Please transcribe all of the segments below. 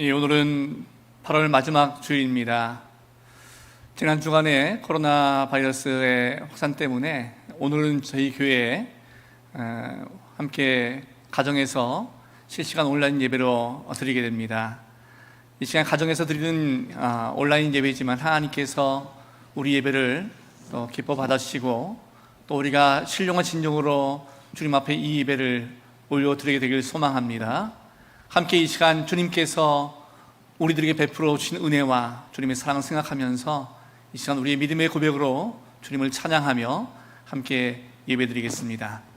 예, 오늘은 8월 마지막 주일입니다. 지난 주간에 코로나 바이러스의 확산 때문에 오늘은 저희 교회에 함께 가정에서 실시간 온라인 예배로 드리게 됩니다. 이 시간 가정에서 드리는 온라인 예배지만 하나님께서 우리 예배를 또 기뻐 받아주시고 또 우리가 신령한 진정으로 주님 앞에 이 예배를 올려드리게 되길 소망합니다. 함께 이 시간 주님께서 우리들에게 베풀어 주신 은혜와 주님의 사랑을 생각하면서 이 시간 우리의 믿음의 고백으로 주님을 찬양하며 함께 예배드리겠습니다.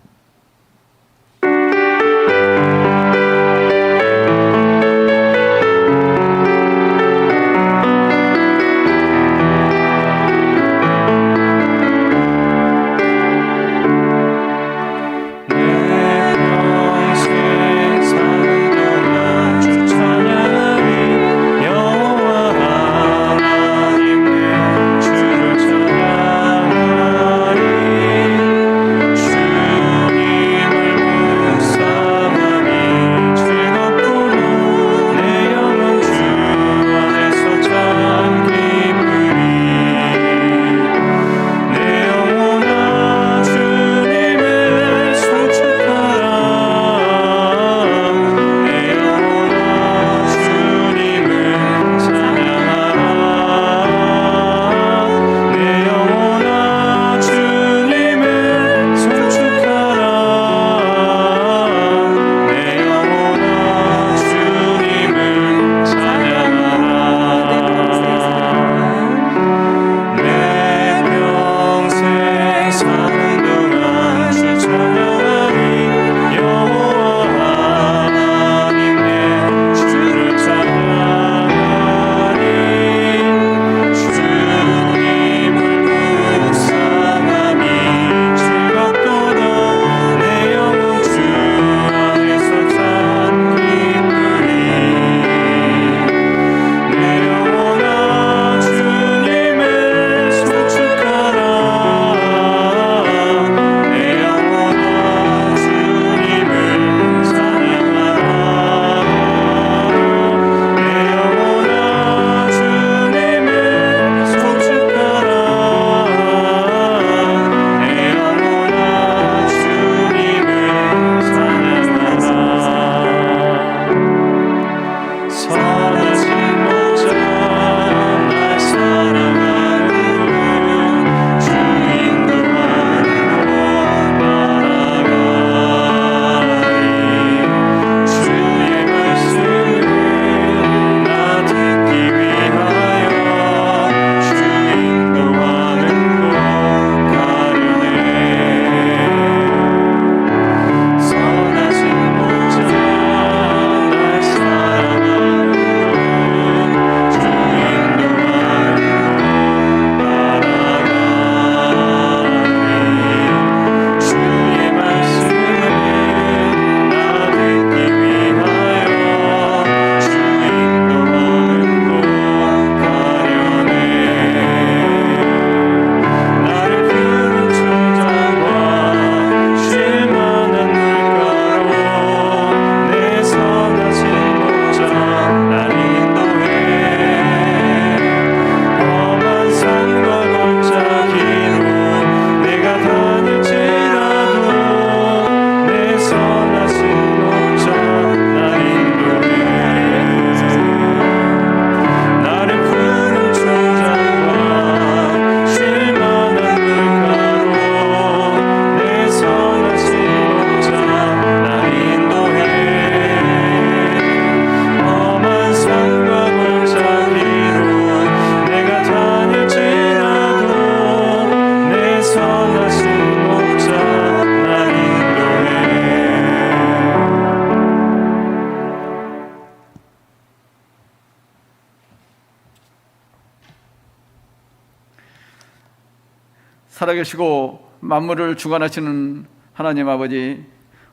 살아계시고 만물을 주관하시는 하나님 아버지,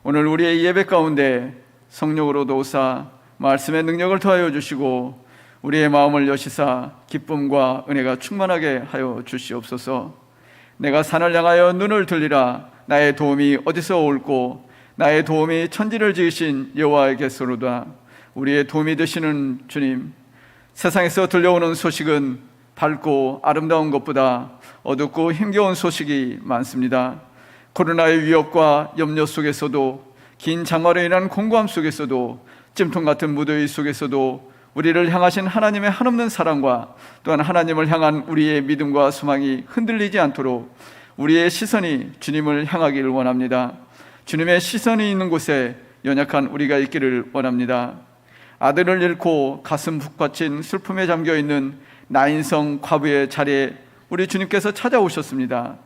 오늘 우리의 예배 가운데 성령으로도 오사 말씀의 능력을 더하여 주시고 우리의 마음을 여시사 기쁨과 은혜가 충만하게 하여 주시옵소서. 내가 산을 향하여 눈을 들리라. 나의 도움이 어디서 올꼬? 나의 도움이 천지를 지으신 여호와에게서로다. 우리의 도움이 되시는 주님, 세상에서 들려오는 소식은 밝고 아름다운 것보다 어둡고 힘겨운 소식이 많습니다. 코로나의 위협과 염려 속에서도, 긴 장마로 인한 공고함 속에서도, 찜통 같은 무더위 속에서도 우리를 향하신 하나님의 한없는 사랑과 또한 하나님을 향한 우리의 믿음과 소망이 흔들리지 않도록 우리의 시선이 주님을 향하기를 원합니다. 주님의 시선이 있는 곳에 연약한 우리가 있기를 원합니다. 아들을 잃고 가슴 푹 받친 슬픔에 잠겨있는 나인성 과부의 자리에 우리 주님께서 찾아오셨습니다.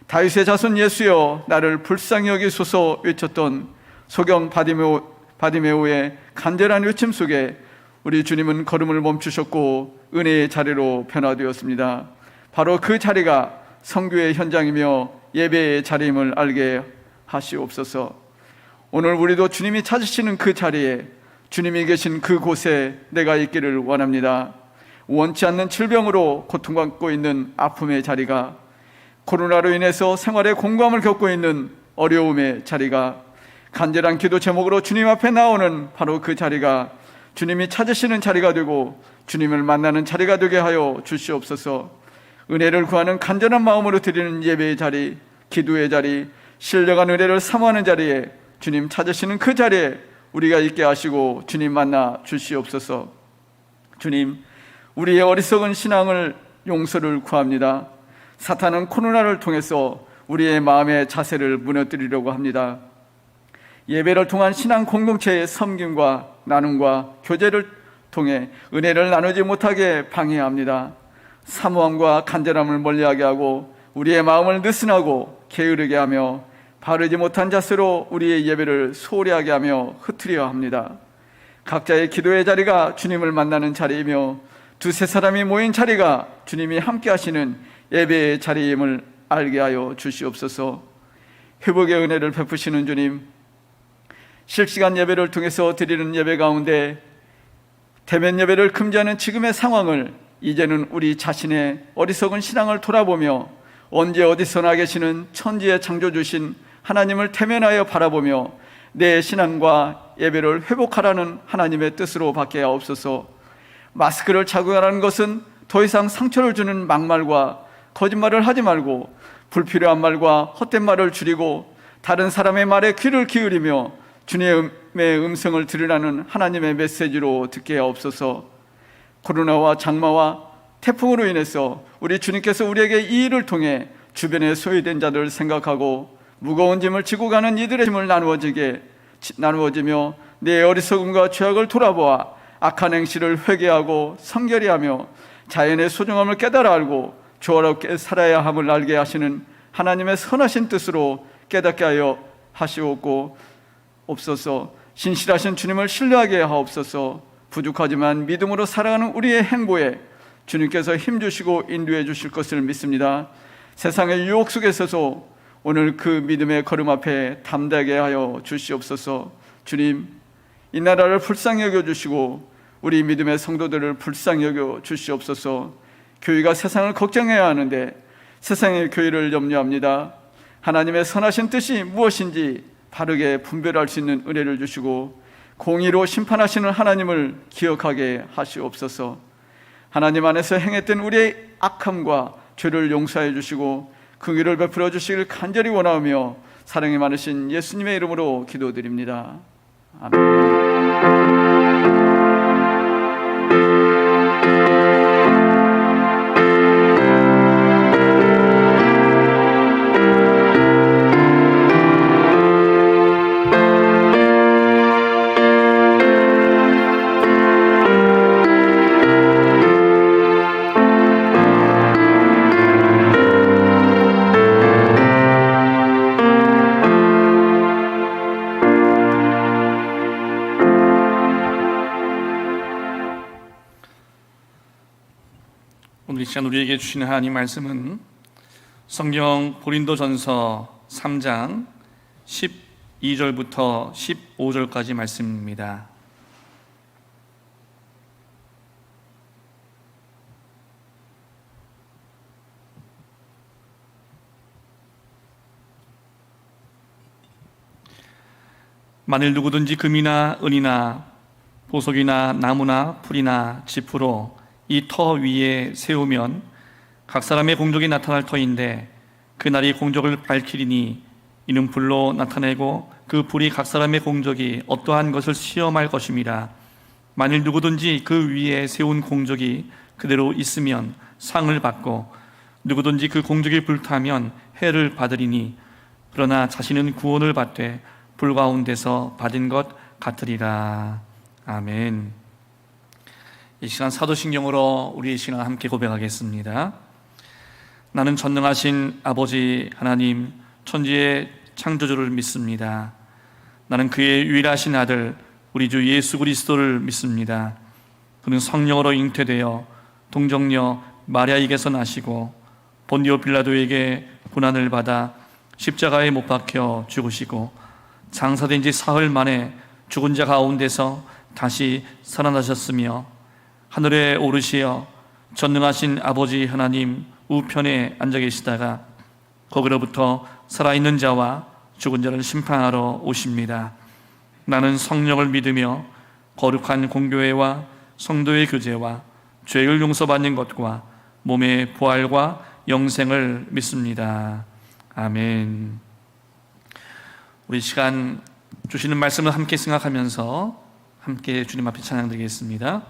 다윗의 자손 예수여 나를 불쌍히 여기소서 외쳤던 소경 바디메오의 간절한 외침 속에 우리 주님은 걸음을 멈추셨고 은혜의 자리로 변화되었습니다. 바로 그 자리가 선교의 현장이며 예배의 자리임을 알게 하시옵소서. 오늘 우리도 주님이 찾으시는 그 자리에, 주님이 계신 그곳에 내가 있기를 원합니다. 원치 않는 질병으로 고통받고 있는 아픔의 자리가, 코로나로 인해서 생활에 공감을 겪고 있는 어려움의 자리가, 간절한 기도 제목으로 주님 앞에 나오는 바로 그 자리가 주님이 찾으시는 자리가 되고 주님을 만나는 자리가 되게 하여 주시옵소서. 은혜를 구하는 간절한 마음으로 드리는 예배의 자리, 기도의 자리, 신령한 은혜를 사모하는 자리에, 주님 찾으시는 그 자리에 우리가 있게 하시고 주님 만나 주시옵소서. 주님, 우리의 어리석은 신앙을 용서를 구합니다. 사탄은 코로나를 통해서 우리의 마음의 자세를 무너뜨리려고 합니다. 예배를 통한 신앙 공동체의 섬김과 나눔과 교제를 통해 은혜를 나누지 못하게 방해합니다. 사모함과 간절함을 멀리하게 하고 우리의 마음을 느슨하고 게으르게 하며 바르지 못한 자세로 우리의 예배를 소홀히 하게 하며 흐트려 합니다. 각자의 기도의 자리가 주님을 만나는 자리이며 두세 사람이 모인 자리가 주님이 함께 하시는 예배의 자리임을 알게 하여 주시옵소서. 회복의 은혜를 베푸시는 주님, 실시간 예배를 통해서 드리는 예배 가운데 대면 예배를 금지하는 지금의 상황을 이제는 우리 자신의 어리석은 신앙을 돌아보며 언제 어디서나 계시는 천지의 창조주신 하나님을 대면하여 바라보며 내 신앙과 예배를 회복하라는 하나님의 뜻으로 바뀌어 없어서, 마스크를 착용하라는 것은 더 이상 상처를 주는 막말과 거짓말을 하지 말고 불필요한 말과 헛된 말을 줄이고 다른 사람의 말에 귀를 기울이며 주님의 음성을 들으라는 하나님의 메시지로 듣게 하옵소서. 코로나와 장마와 태풍으로 인해서 우리 주님께서 우리에게 이 일을 통해 주변에 소외된 자들을 생각하고 무거운 짐을 지고 가는 이들의 짐을 나누어지며 내 어리석음과 죄악을 돌아보아 악한 행실을 회개하고 성결히 하며 자연의 소중함을 깨달아 알고 조화롭게 살아야 함을 알게 하시는 하나님의 선하신 뜻으로 깨닫게 하여 하시옵고 없어서, 신실하신 주님을 신뢰하게 하옵소서. 부족하지만 믿음으로 살아가는 우리의 행보에 주님께서 힘주시고 인도해 주실 것을 믿습니다. 세상의 유혹 속에서도 오늘 그 믿음의 걸음 앞에 담대하게 하여 주시옵소서. 주님, 이 나라를 불쌍히 여겨주시고 우리 믿음의 성도들을 불쌍히 여겨 주시옵소서. 교회가 세상을 걱정해야 하는데 세상의 교회를 염려합니다. 하나님의 선하신 뜻이 무엇인지 바르게 분별할 수 있는 은혜를 주시고 공의로 심판하시는 하나님을 기억하게 하시옵소서. 하나님 안에서 행했던 우리의 악함과 죄를 용서해 주시고 긍휼을 베풀어 주시길 간절히 원하며 사랑이 많으신 예수님의 이름으로 기도드립니다. 아멘. 오늘 이 시간 우리에게 주시는 하나님 말씀은 성경 고린도전서 3장 12절부터 15절까지 말씀입니다. 만일 누구든지 금이나 은이나 보석이나 나무나 풀이나 지푸로 이 터 위에 세우면 각 사람의 공적이 나타날 터인데 그날이 공적을 밝히리니 이는 불로 나타내고 그 불이 각 사람의 공적이 어떠한 것을 시험할 것임이라. 만일 누구든지 그 위에 세운 공적이 그대로 있으면 상을 받고 누구든지 그 공적이 불타면 해를 받으리니 그러나 자신은 구원을 받되 불 가운데서 받은 것 같으리라. 아멘. 이 시간 사도신경으로 우리 이 시간 함께 고백하겠습니다. 나는 전능하신 아버지 하나님 천지의 창조주를 믿습니다. 나는 그의 유일하신 아들 우리 주 예수 그리스도를 믿습니다. 그는 성령으로 잉태되어 동정녀 마리아에게서 나시고 본디오 빌라도에게 고난을 받아 십자가에 못 박혀 죽으시고 장사된 지 사흘 만에 죽은 자 가운데서 다시 살아나셨으며 하늘에 오르시어 전능하신 아버지 하나님 우편에 앉아 계시다가 거기로부터 살아있는 자와 죽은 자를 심판하러 오십니다. 나는 성령을 믿으며 거룩한 공교회와 성도의 교제와 죄를 용서받는 것과 몸의 부활과 영생을 믿습니다. 아멘. 우리 시간 주시는 말씀을 함께 생각하면서 함께 주님 앞에 찬양드리겠습니다.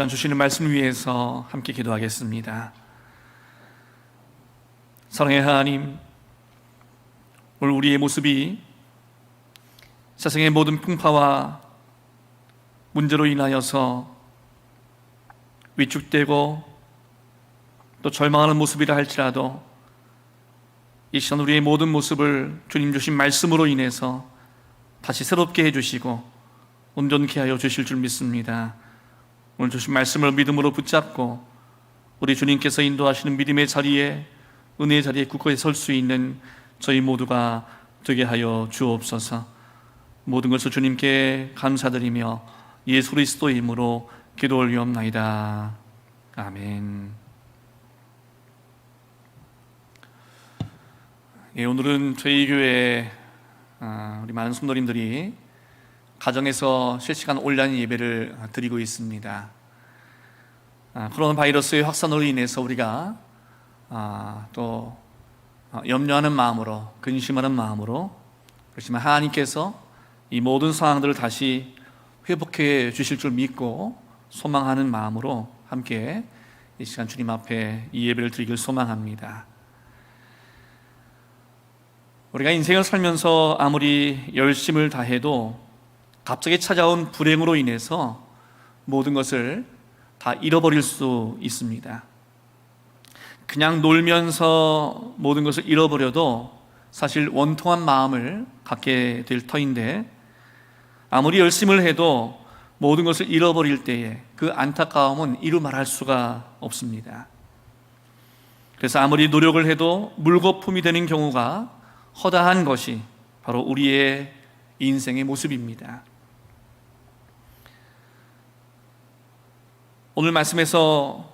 시간 주시는 말씀 위해서 함께 기도하겠습니다. 사랑의 하나님, 오늘 우리의 모습이 세상의 모든 풍파와 문제로 인하여서 위축되고 또 절망하는 모습이라 할지라도 이 시간 우리의 모든 모습을 주님 주신 말씀으로 인해서 다시 새롭게 해주시고 온전케 하여 주실 줄 믿습니다. 오늘 주신 말씀을 믿음으로 붙잡고 우리 주님께서 인도하시는 믿음의 자리에, 은혜의 자리에 굳건히 설 수 있는 저희 모두가 되게 하여 주옵소서. 모든 것을 주님께 감사드리며 예수 그리스도의 이름으로 기도 올리옵나이다. 아멘. 예, 오늘은 저희 교회 우리 많은 성도님들이 가정에서 실시간 온라인 예배를 드리고 있습니다. 코로나 바이러스의 확산으로 인해서 우리가 또 염려하는 마음으로, 근심하는 마음으로, 그렇지만 하나님께서 이 모든 상황들을 다시 회복해 주실 줄 믿고 소망하는 마음으로 함께 이 시간 주님 앞에 이 예배를 드리길 소망합니다. 우리가 인생을 살면서 아무리 열심을 다해도 갑자기 찾아온 불행으로 인해서 모든 것을 다 잃어버릴 수 있습니다. 그냥 놀면서 모든 것을 잃어버려도 사실 원통한 마음을 갖게 될 터인데, 아무리 열심을 해도 모든 것을 잃어버릴 때에 그 안타까움은 이루 말할 수가 없습니다. 그래서 아무리 노력을 해도 물거품이 되는 경우가 허다한 것이 바로 우리의 인생의 모습입니다. 오늘 말씀에서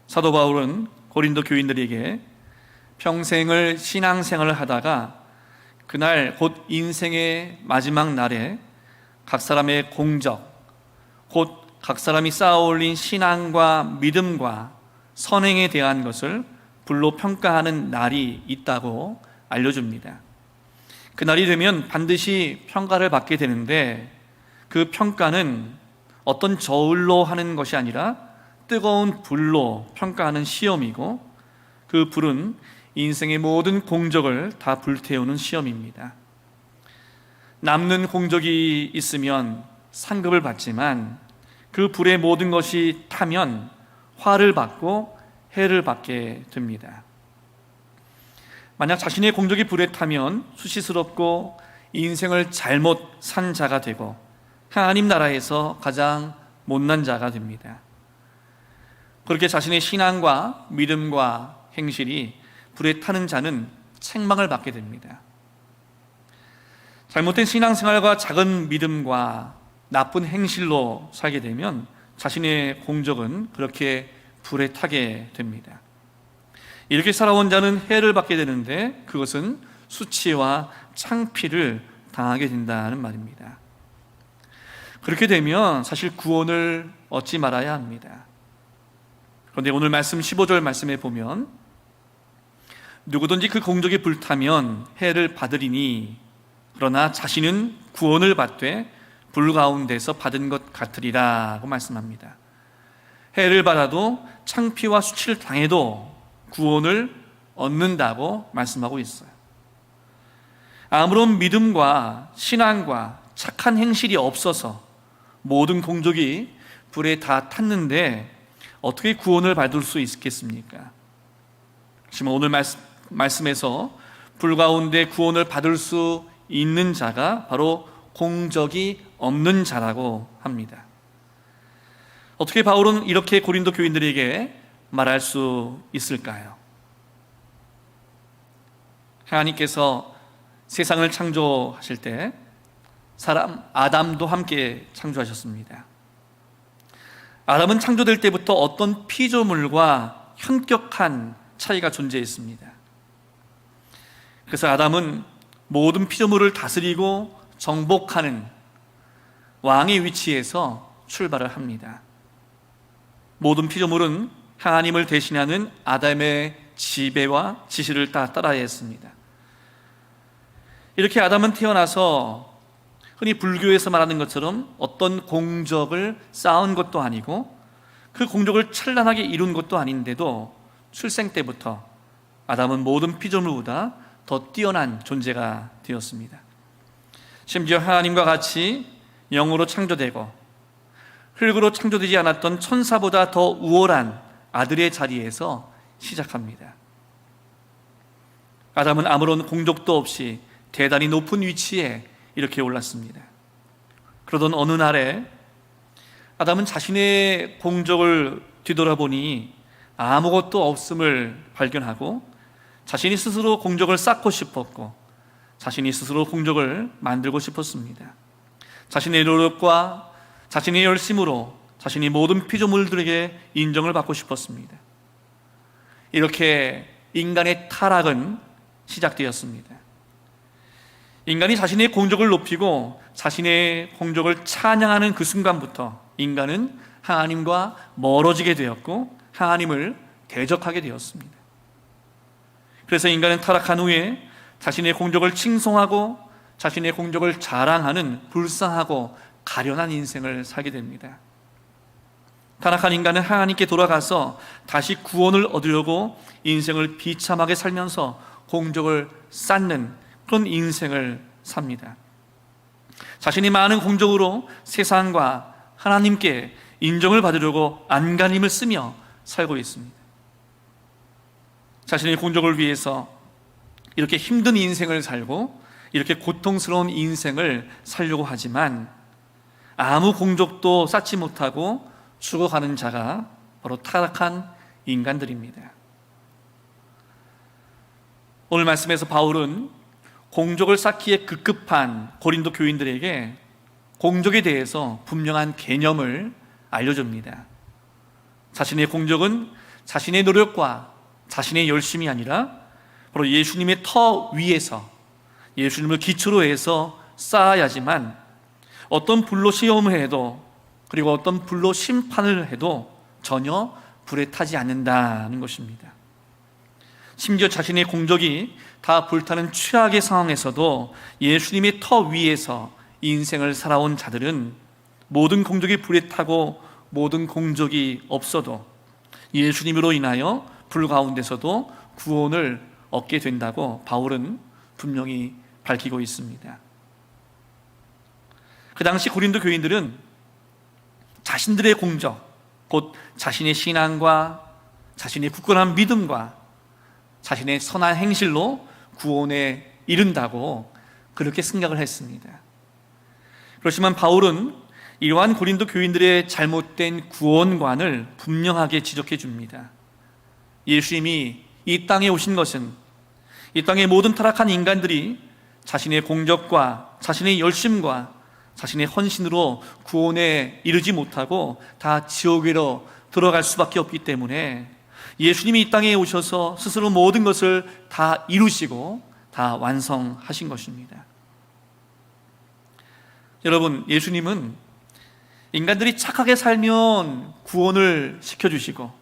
사도 바울은 고린도 교인들에게 평생을 신앙생활을 하다가 그날 곧 인생의 마지막 날에 각 사람의 공적, 곧 각 사람이 쌓아올린 신앙과 믿음과 선행에 대한 것을 불로 평가하는 날이 있다고 알려줍니다. 그 날이 되면 반드시 평가를 받게 되는데, 그 평가는 어떤 저울로 하는 것이 아니라 뜨거운 불로 평가하는 시험이고, 그 불은 인생의 모든 공적을 다 불태우는 시험입니다. 남는 공적이 있으면 상급을 받지만 그 불의 모든 것이 타면 화를 받고 해를 받게 됩니다. 만약 자신의 공적이 불에 타면 수치스럽고 인생을 잘못 산 자가 되고 하나님 나라에서 가장 못난 자가 됩니다. 그렇게 자신의 신앙과 믿음과 행실이 불에 타는 자는 책망을 받게 됩니다. 잘못된 신앙생활과 작은 믿음과 나쁜 행실로 살게 되면 자신의 공적은 그렇게 불에 타게 됩니다. 이렇게 살아온 자는 해를 받게 되는데, 그것은 수치와 창피를 당하게 된다는 말입니다. 그렇게 되면 사실 구원을 얻지 말아야 합니다. 그런데 오늘 말씀 15절 말씀에 보면 누구든지 그 공적이 불타면 해를 받으리니 그러나 자신은 구원을 받되 불 가운데서 받은 것 같으리라고 말씀합니다. 해를 받아도 창피와 수치를 당해도 구원을 얻는다고 말씀하고 있어요. 아무런 믿음과 신앙과 착한 행실이 없어서 모든 공적이 불에 다 탔는데 어떻게 구원을 받을 수 있겠습니까? 하지만 오늘 말씀에서 불 가운데 구원을 받을 수 있는 자가 바로 공적이 없는 자라고 합니다. 어떻게 바울은 이렇게 고린도 교인들에게 말할 수 있을까요? 하나님께서 세상을 창조하실 때 사람 아담도 함께 창조하셨습니다. 아담은 창조될 때부터 어떤 피조물과 현격한 차이가 존재했습니다. 그래서 아담은 모든 피조물을 다스리고 정복하는 왕의 위치에서 출발을 합니다. 모든 피조물은 하나님을 대신하는 아담의 지배와 지시를 다 따라야 했습니다. 이렇게 아담은 태어나서 흔히 불교에서 말하는 것처럼 어떤 공적을 쌓은 것도 아니고 그 공적을 찬란하게 이룬 것도 아닌데도 출생 때부터 아담은 모든 피조물보다 더 뛰어난 존재가 되었습니다. 심지어 하나님과 같이 영으로 창조되고 흙으로 창조되지 않았던 천사보다 더 우월한 아들의 자리에서 시작합니다. 아담은 아무런 공적도 없이 대단히 높은 위치에 이렇게 올랐습니다. 그러던 어느 날에 아담은 자신의 공적을 뒤돌아보니 아무것도 없음을 발견하고 자신이 스스로 공적을 쌓고 싶었고 자신이 스스로 공적을 만들고 싶었습니다. 자신의 노력과 자신의 열심으로 자신이 모든 피조물들에게 인정을 받고 싶었습니다. 이렇게 인간의 타락은 시작되었습니다. 인간이 자신의 공적을 높이고 자신의 공적을 찬양하는 그 순간부터 인간은 하나님과 멀어지게 되었고 하나님을 대적하게 되었습니다. 그래서 인간은 타락한 후에 자신의 공적을 칭송하고 자신의 공적을 자랑하는 불쌍하고 가련한 인생을 살게 됩니다. 타락한 인간은 하나님께 돌아가서 다시 구원을 얻으려고 인생을 비참하게 살면서 공적을 쌓는 그런 인생을 삽니다. 자신이 많은 공적으로 세상과 하나님께 인정을 받으려고 안간힘을 쓰며 살고 있습니다. 자신의 공적을 위해서 이렇게 힘든 인생을 살고 이렇게 고통스러운 인생을 살려고 하지만 아무 공적도 쌓지 못하고 죽어가는 자가 바로 타락한 인간들입니다. 오늘 말씀에서 바울은 공적을 쌓기에 급급한 고린도 교인들에게 공적에 대해서 분명한 개념을 알려줍니다. 자신의 공적은 자신의 노력과 자신의 열심이 아니라 바로 예수님의 터 위에서 예수님을 기초로 해서 쌓아야지만 어떤 불로 시험을 해도 그리고 어떤 불로 심판을 해도 전혀 불에 타지 않는다는 것입니다. 심지어 자신의 공적이 다 불타는 최악의 상황에서도 예수님의 터 위에서 인생을 살아온 자들은 모든 공적이 불에 타고 모든 공적이 없어도 예수님으로 인하여 불 가운데서도 구원을 얻게 된다고 바울은 분명히 밝히고 있습니다. 그 당시 고린도 교인들은 자신들의 공적, 곧 자신의 신앙과 자신의 굳건한 믿음과 자신의 선한 행실로 구원에 이른다고 그렇게 생각을 했습니다. 그렇지만 바울은 이러한 고린도 교인들의 잘못된 구원관을 분명하게 지적해 줍니다. 예수님이 이 땅에 오신 것은 이 땅의 모든 타락한 인간들이 자신의 공적과 자신의 열심과 자신의 헌신으로 구원에 이르지 못하고 다 지옥으로 들어갈 수밖에 없기 때문에 예수님이 이 땅에 오셔서 스스로 모든 것을 다 이루시고 다 완성하신 것입니다. 여러분, 예수님은 인간들이 착하게 살면 구원을 시켜주시고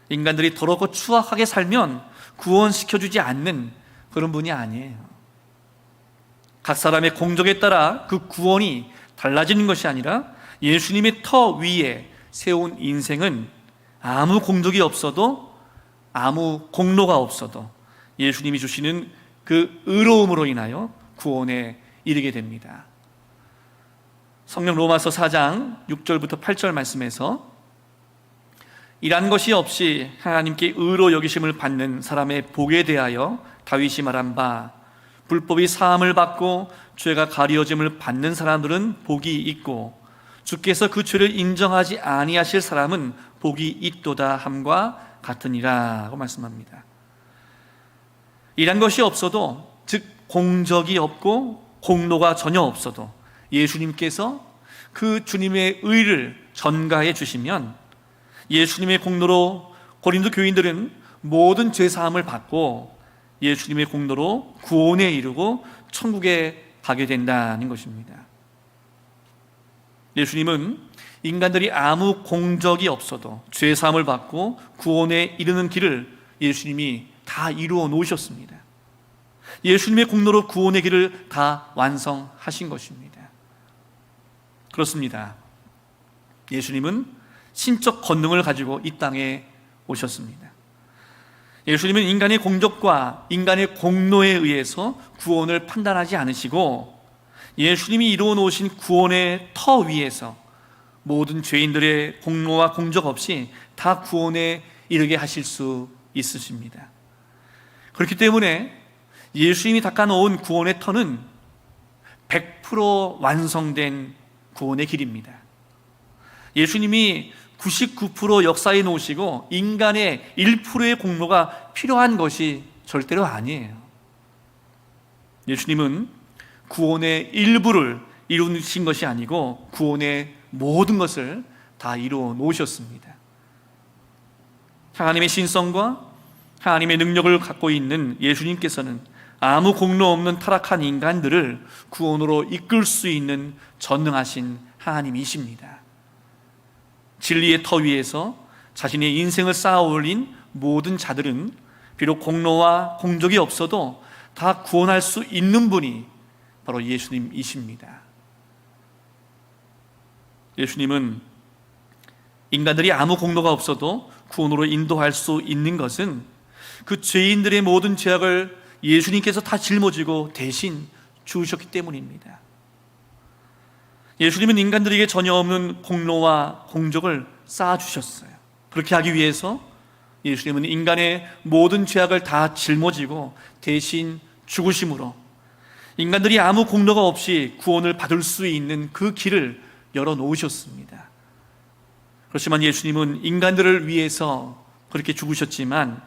인간들이 더럽고 추악하게 살면 구원시켜주지 않는 그런 분이 아니에요. 각 사람의 공적에 따라 그 구원이 달라지는 것이 아니라 예수님의 터 위에 세운 인생은 아무 공적이 없어도 아무 공로가 없어도 예수님이 주시는 그 의로움으로 인하여 구원에 이르게 됩니다. 성경 로마서 4장 6절부터 8절 말씀에서 일한 것이 없이 하나님께 의로 여기심을 받는 사람의 복에 대하여 다윗이 말한 바 불법이 사함을 받고 죄가 가리워짐을 받는 사람들은 복이 있고 주께서 그 죄를 인정하지 아니하실 사람은 복이 있도다 함과 같으니라 하고 말씀합니다. 일한 것이 없어도 즉 공적이 없고 공로가 전혀 없어도 예수님께서 그 주님의 의를 전가해 주시면 예수님의 공로로 고린도 교인들은 모든 죄사함을 받고 예수님의 공로로 구원에 이르고 천국에 가게 된다는 것입니다. 예수님은 인간들이 아무 공적이 없어도 죄사함을 받고 구원에 이르는 길을 예수님이 다 이루어 놓으셨습니다. 예수님의 공로로 구원의 길을 다 완성하신 것입니다. 그렇습니다. 예수님은 신적 권능을 가지고 이 땅에 오셨습니다. 예수님은 인간의 공적과 인간의 공로에 의해서 구원을 판단하지 않으시고 예수님이 이루어 놓으신 구원의 터 위에서 모든 죄인들의 공로와 공적 없이 다 구원에 이르게 하실 수 있으십니다. 그렇기 때문에 예수님이 닦아놓은 구원의 터는 100% 완성된 구원의 길입니다. 예수님이 99% 역사해 놓으시고 인간의 1%의 공로가 필요한 것이 절대로 아니에요. 예수님은 구원의 일부를 이루신 것이 아니고 구원의 모든 것을 다 이루어 놓으셨습니다. 하나님의 신성과 하나님의 능력을 갖고 있는 예수님께서는 아무 공로 없는 타락한 인간들을 구원으로 이끌 수 있는 전능하신 하나님이십니다. 진리의 터 위에서 자신의 인생을 쌓아 올린 모든 자들은 비록 공로와 공적이 없어도 다 구원할 수 있는 분이 바로 예수님이십니다. 예수님은 인간들이 아무 공로가 없어도 구원으로 인도할 수 있는 것은 그 죄인들의 모든 죄악을 예수님께서 다 짊어지고 대신 죽으셨기 때문입니다. 예수님은 인간들에게 전혀 없는 공로와 공적을 쌓아주셨어요. 그렇게 하기 위해서 예수님은 인간의 모든 죄악을 다 짊어지고 대신 죽으심으로 인간들이 아무 공로가 없이 구원을 받을 수 있는 그 길을 열어놓으셨습니다. 그렇지만 예수님은 인간들을 위해서 그렇게 죽으셨지만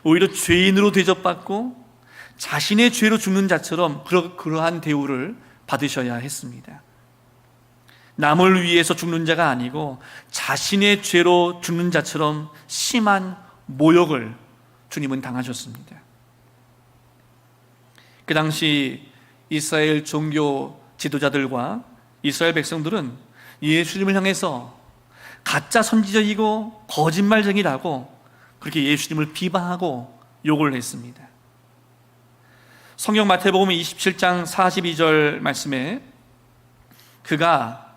오히려 죄인으로 대접받고 자신의 죄로 죽는 자처럼 그러한 대우를 받으셔야 했습니다. 남을 위해서 죽는 자가 아니고 자신의 죄로 죽는 자처럼 심한 모욕을 주님은 당하셨습니다. 그 당시 이스라엘 종교 지도자들과 이스라엘 백성들은 예수님을 향해서 가짜 선지자이고 거짓말쟁이라고 그렇게 예수님을 비방하고 욕을 했습니다. 성경 마태복음 27장 42절 말씀에 그가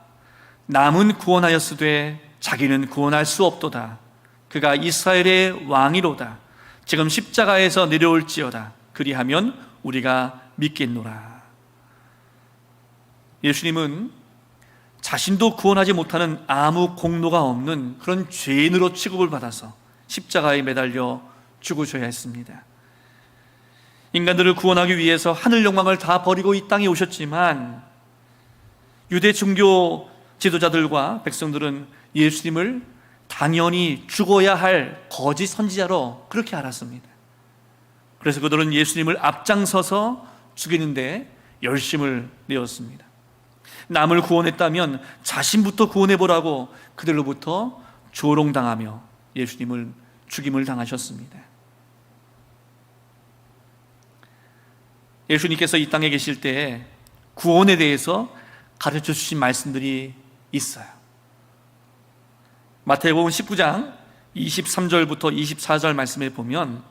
남은 구원하였으되 자기는 구원할 수 없도다. 그가 이스라엘의 왕이로다. 지금 십자가에서 내려올지어다. 그리하면 우리가 믿겠노라. 예수님은 자신도 구원하지 못하는 아무 공로가 없는 그런 죄인으로 취급을 받아서 십자가에 매달려 죽으셔야 했습니다. 인간들을 구원하기 위해서 하늘 영광을 다 버리고 이 땅에 오셨지만 유대 종교 지도자들과 백성들은 예수님을 당연히 죽어야 할 거짓 선지자로 그렇게 알았습니다. 그래서 그들은 예수님을 앞장서서 죽이는데 열심을 내었습니다. 남을 구원했다면 자신부터 구원해보라고 그들로부터 조롱당하며 예수님을 죽임을 당하셨습니다. 예수님께서 이 땅에 계실 때 구원에 대해서 가르쳐 주신 말씀들이 있어요. 마태복음 19장 23절부터 24절 말씀에 보면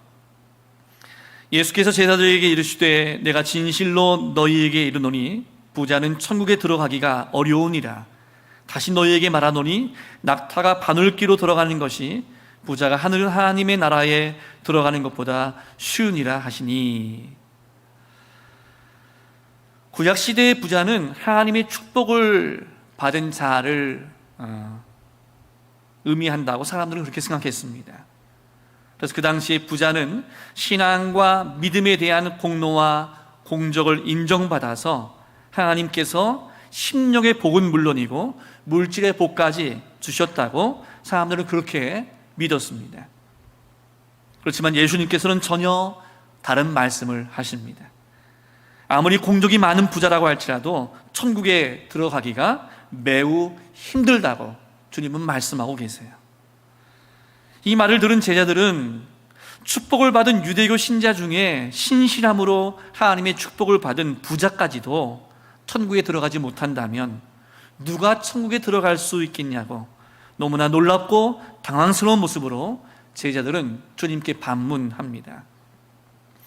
예수께서 제자들에게 이르시되 내가 진실로 너희에게 이르노니 부자는 천국에 들어가기가 어려우니라. 다시 너희에게 말하노니 낙타가 바늘귀로 들어가는 것이 부자가 하나님의 나라에 들어가는 것보다 쉬우니라 하시니. 구약시대의 부자는 하나님의 축복을 받은 자를 의미한다고 사람들은 그렇게 생각했습니다. 그래서 그 당시에 부자는 신앙과 믿음에 대한 공로와 공적을 인정받아서 하나님께서 심령의 복은 물론이고 물질의 복까지 주셨다고 사람들은 그렇게 믿었습니다. 그렇지만 예수님께서는 전혀 다른 말씀을 하십니다. 아무리 공적이 많은 부자라고 할지라도 천국에 들어가기가 매우 힘들다고 주님은 말씀하고 계세요. 이 말을 들은 제자들은 축복을 받은 유대교 신자 중에 신실함으로 하나님의 축복을 받은 부자까지도 천국에 들어가지 못한다면 누가 천국에 들어갈 수 있겠냐고 너무나 놀랍고 당황스러운 모습으로 제자들은 주님께 반문합니다.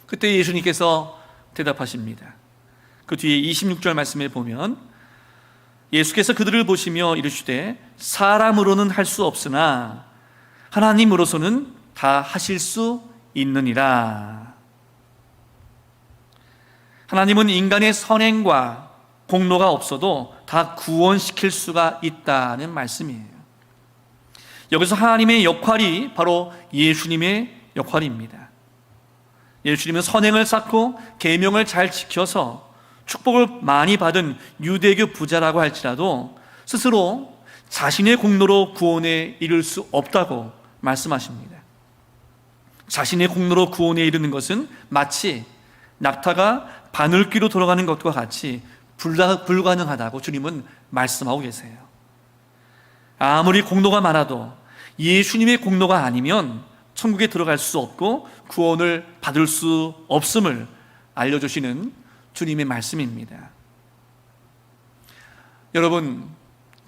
그때 예수님께서 대답하십니다. 그 뒤에 26절 말씀에 보면 예수께서 그들을 보시며 이르시되 사람으로는 할 수 없으나 하나님으로서는 다 하실 수 있느니라. 하나님은 인간의 선행과 공로가 없어도 다 구원시킬 수가 있다는 말씀이에요. 여기서 하나님의 역할이 바로 예수님의 역할입니다. 예수님은 선행을 쌓고 계명을 잘 지켜서 축복을 많이 받은 유대교 부자라고 할지라도 스스로 자신의 공로로 구원에 이를 수 없다고 말씀하십니다. 자신의 공로로 구원에 이르는 것은 마치 낙타가 바늘귀로 돌아가는 것과 같이 불가능하다고 주님은 말씀하고 계세요. 아무리 공로가 많아도 예수님의 공로가 아니면 천국에 들어갈 수 없고 구원을 받을 수 없음을 알려주시는 주님의 말씀입니다. 여러분,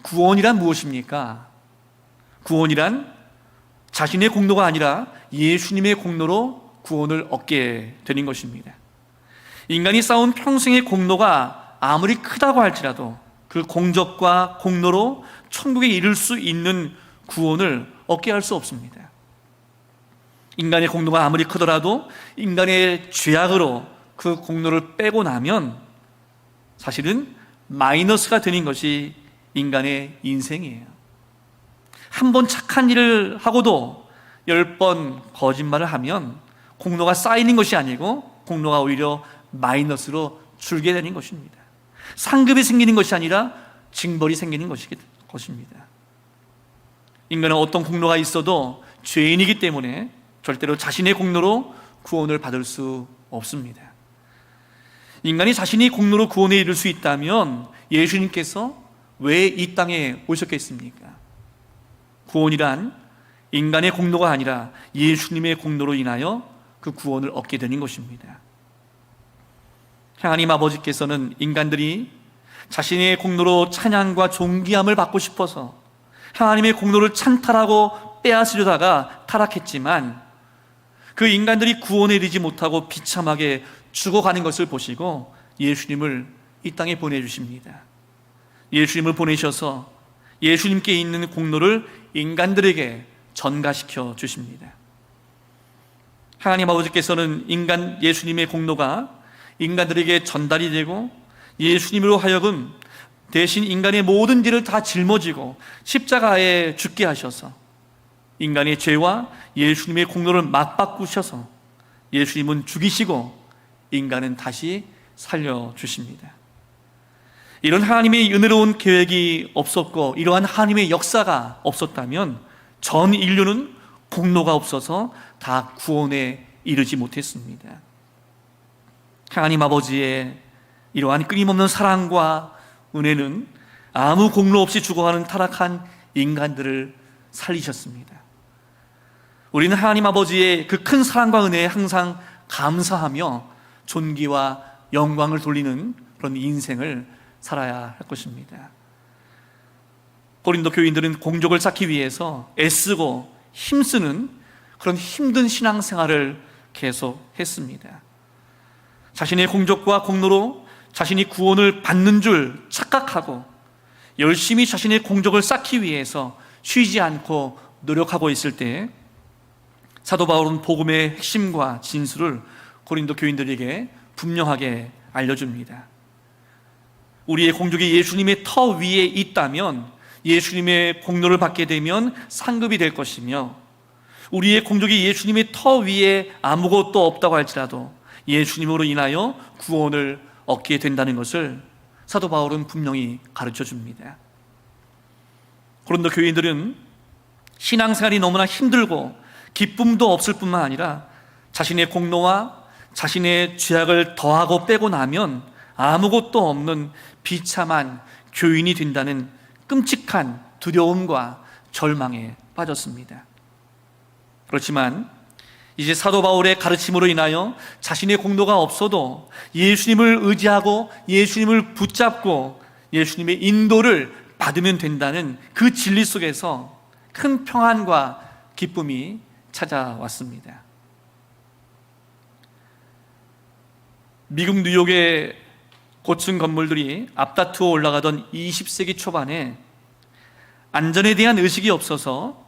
구원이란 무엇입니까? 구원이란 자신의 공로가 아니라 예수님의 공로로 구원을 얻게 되는 것입니다. 인간이 쌓은 평생의 공로가 아무리 크다고 할지라도 그 공적과 공로로 천국에 이를 수 있는 구원을 얻게 할 수 없습니다. 인간의 공로가 아무리 크더라도 인간의 죄악으로 그 공로를 빼고 나면 사실은 마이너스가 되는 것이 인간의 인생이에요. 한 번 착한 일을 하고도 10번 거짓말을 하면 공로가 쌓이는 것이 아니고 공로가 오히려 마이너스로 줄게 되는 것입니다. 상급이 생기는 것이 아니라 징벌이 생기는 것입니다. 인간은 어떤 공로가 있어도 죄인이기 때문에 절대로 자신의 공로로 구원을 받을 수 없습니다. 인간이 자신이 공로로 구원에 이를 수 있다면 예수님께서 왜 이 땅에 오셨겠습니까? 구원이란 인간의 공로가 아니라 예수님의 공로로 인하여 그 구원을 얻게 되는 것입니다. 하나님 아버지께서는 인간들이 자신의 공로로 찬양과 존귀함을 받고 싶어서 하나님의 공로를 찬탈하고 빼앗으려다가 타락했지만 그 인간들이 구원에 이르지 못하고 비참하게 죽어가는 것을 보시고 예수님을 이 땅에 보내주십니다. 예수님을 보내셔서 예수님께 있는 공로를 인간들에게 전가시켜 주십니다. 하나님 아버지께서는 예수님의 공로가 인간들에게 전달이 되고 예수님으로 하여금 대신 인간의 모든 죄를 다 짊어지고 십자가에 죽게 하셔서 인간의 죄와 예수님의 공로를 맞바꾸셔서 예수님은 죽이시고 인간은 다시 살려주십니다. 이런 하나님의 은혜로운 계획이 없었고 이러한 하나님의 역사가 없었다면 전 인류는 공로가 없어서 다 구원에 이르지 못했습니다. 하나님 아버지의 이러한 끊임없는 사랑과 은혜는 아무 공로 없이 죽어가는 타락한 인간들을 살리셨습니다. 우리는 하나님 아버지의 그 큰 사랑과 은혜에 항상 감사하며 존귀와 영광을 돌리는 그런 인생을 살아야 할 것입니다. 고린도 교인들은 공적을 쌓기 위해서 애쓰고 힘쓰는 그런 힘든 신앙생활을 계속했습니다. 자신의 공적과 공로로 자신이 구원을 받는 줄 착각하고 열심히 자신의 공적을 쌓기 위해서 쉬지 않고 노력하고 있을 때 사도 바울은 복음의 핵심과 진수를 고린도 교인들에게 분명하게 알려줍니다. 우리의 공적이 예수님의 터 위에 있다면 예수님의 공로를 받게 되면 상급이 될 것이며 우리의 공적이 예수님의 터 위에 아무것도 없다고 할지라도 예수님으로 인하여 구원을 얻게 된다는 것을 사도 바울은 분명히 가르쳐 줍니다. 고린도 교인들은 신앙생활이 너무나 힘들고 기쁨도 없을 뿐만 아니라 자신의 공로와 자신의 죄악을 더하고 빼고 나면 아무것도 없는 비참한 교인이 된다는 끔찍한 두려움과 절망에 빠졌습니다. 그렇지만 이제 사도 바울의 가르침으로 인하여 자신의 공로가 없어도 예수님을 의지하고 예수님을 붙잡고 예수님의 인도를 받으면 된다는 그 진리 속에서 큰 평안과 기쁨이 찾아왔습니다. 미국 뉴욕의 고층 건물들이 앞다투어 올라가던 20세기 초반에 안전에 대한 의식이 없어서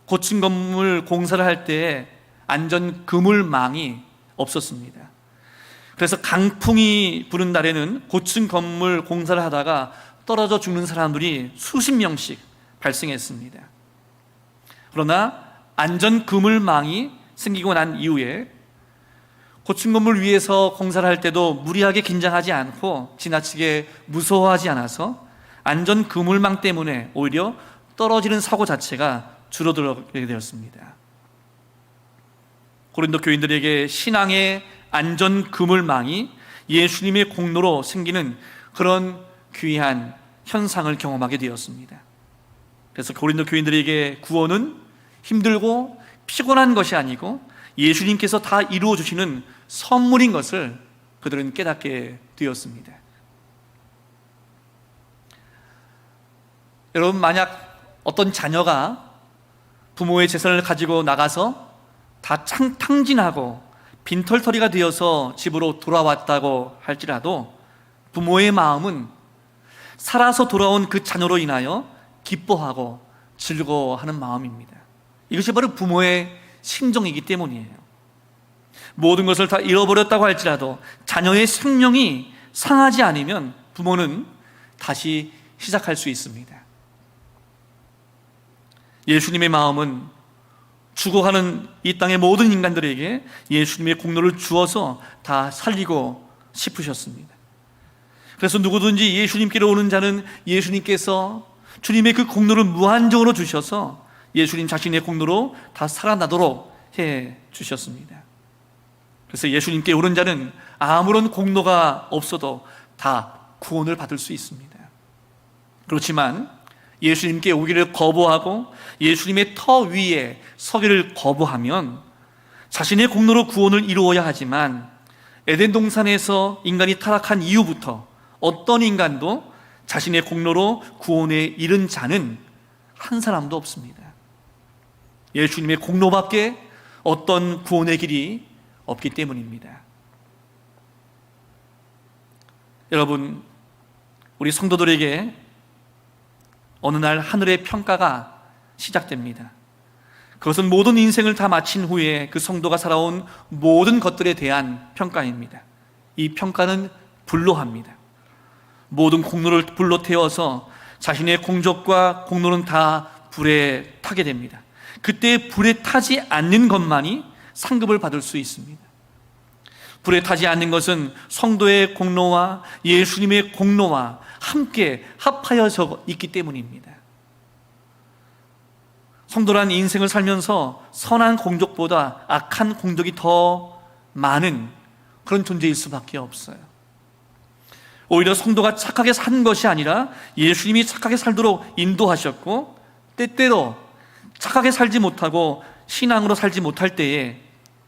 고층 건물 공사를 할 때 안전 그물망이 없었습니다. 그래서 강풍이 부는 날에는 고층 건물 공사를 하다가 떨어져 죽는 사람들이 수십 명씩 발생했습니다. 그러나 안전 그물망이 생기고 난 이후에 고층 건물 위에서 공사를 할 때도 무리하게 긴장하지 않고 지나치게 무서워하지 않아서 안전 그물망 때문에 오히려 떨어지는 사고 자체가 줄어들게 되었습니다. 고린도 교인들에게 신앙의 안전 그물망이 예수님의 공로로 생기는 그런 귀한 현상을 경험하게 되었습니다. 그래서 고린도 교인들에게 구원은 힘들고 피곤한 것이 아니고 예수님께서 다 이루어 주시는 선물인 것을 그들은 깨닫게 되었습니다. 여러분, 만약 어떤 자녀가 부모의 재산을 가지고 나가서 다 탕진하고 빈털터리가 되어서 집으로 돌아왔다고 할지라도 부모의 마음은 살아서 돌아온 그 자녀로 인하여 기뻐하고 즐거워하는 마음입니다. 이것이 바로 부모의 심정이기 때문이에요. 모든 것을 다 잃어버렸다고 할지라도 자녀의 생명이 상하지 않으면 부모는 다시 시작할 수 있습니다. 예수님의 마음은 죽어가는 이 땅의 모든 인간들에게 예수님의 공로를 주어서 다 살리고 싶으셨습니다. 그래서 누구든지 예수님께로 오는 자는 예수님께서 주님의 그 공로를 무한정으로 주셔서 예수님 자신의 공로로 다 살아나도록 해 주셨습니다. 그래서 예수님께 오는 자는 아무런 공로가 없어도 다 구원을 받을 수 있습니다. 그렇지만 예수님께 오기를 거부하고 예수님의 터 위에 서기를 거부하면 자신의 공로로 구원을 이루어야 하지만 에덴 동산에서 인간이 타락한 이후부터 어떤 인간도 자신의 공로로 구원에 이른 자는 한 사람도 없습니다. 예수님의 공로밖에 어떤 구원의 길이 없기 때문입니다. 여러분, 우리 성도들에게 어느 날 하늘의 평가가 시작됩니다. 그것은 모든 인생을 다 마친 후에 그 성도가 살아온 모든 것들에 대한 평가입니다. 이 평가는 불로합니다. 모든 공로를 불로 태워서 자신의 공적과 공로는 다 불에 타게 됩니다. 그때 불에 타지 않는 것만이 상급을 받을 수 있습니다. 불에 타지 않는 것은 성도의 공로와 예수님의 공로와 함께 합하여져 있기 때문입니다. 성도란 인생을 살면서 선한 공적보다 악한 공적이 더 많은 그런 존재일 수밖에 없어요. 오히려 성도가 착하게 산 것이 아니라 예수님이 착하게 살도록 인도하셨고, 때때로 착하게 살지 못하고 신앙으로 살지 못할 때에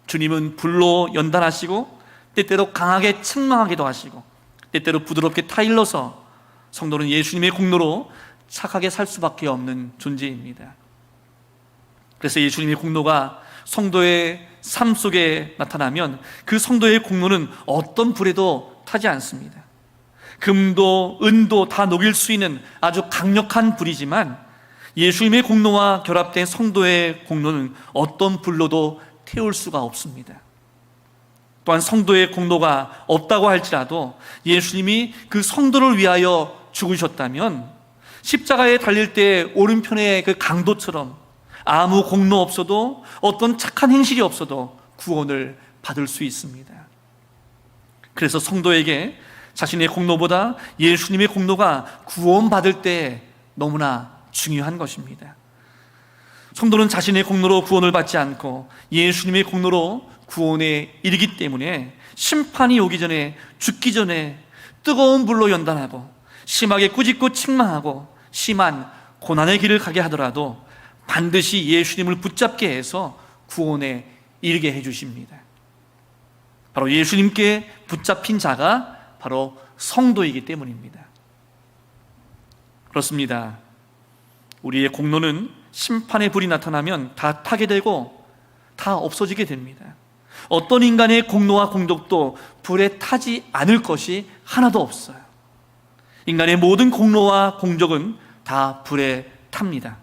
주님은 불로 연단하시고 때때로 강하게 책망하기도 하시고 때때로 부드럽게 타일러서 성도는 예수님의 공로로 착하게 살 수밖에 없는 존재입니다. 그래서 예수님의 공로가 성도의 삶 속에 나타나면 그 성도의 공로는 어떤 불에도 타지 않습니다. 금도 은도 다 녹일 수 있는 아주 강력한 불이지만 예수님의 공로와 결합된 성도의 공로는 어떤 불로도 태울 수가 없습니다. 또한 성도의 공로가 없다고 할지라도 예수님이 그 성도를 위하여 죽으셨다면 십자가에 달릴 때 오른편의 그 강도처럼 아무 공로 없어도 어떤 착한 행실이 없어도 구원을 받을 수 있습니다. 그래서 성도에게 자신의 공로보다 예수님의 공로가 구원받을 때 너무나 중요한 것입니다. 성도는 자신의 공로로 구원을 받지 않고 예수님의 공로로 구원에 이르기 때문에 심판이 오기 전에, 죽기 전에 뜨거운 불로 연단하고 심하게 꾸짖고 책망하고 심한 고난의 길을 가게 하더라도 반드시 예수님을 붙잡게 해서 구원에 이르게 해주십니다. 바로 예수님께 붙잡힌 자가 바로 성도이기 때문입니다. 그렇습니다. 우리의 공로는 심판의 불이 나타나면 다 타게 되고 다 없어지게 됩니다. 어떤 인간의 공로와 공덕도 불에 타지 않을 것이 하나도 없어요. 인간의 모든 공로와 공적은 다 불에 탑니다.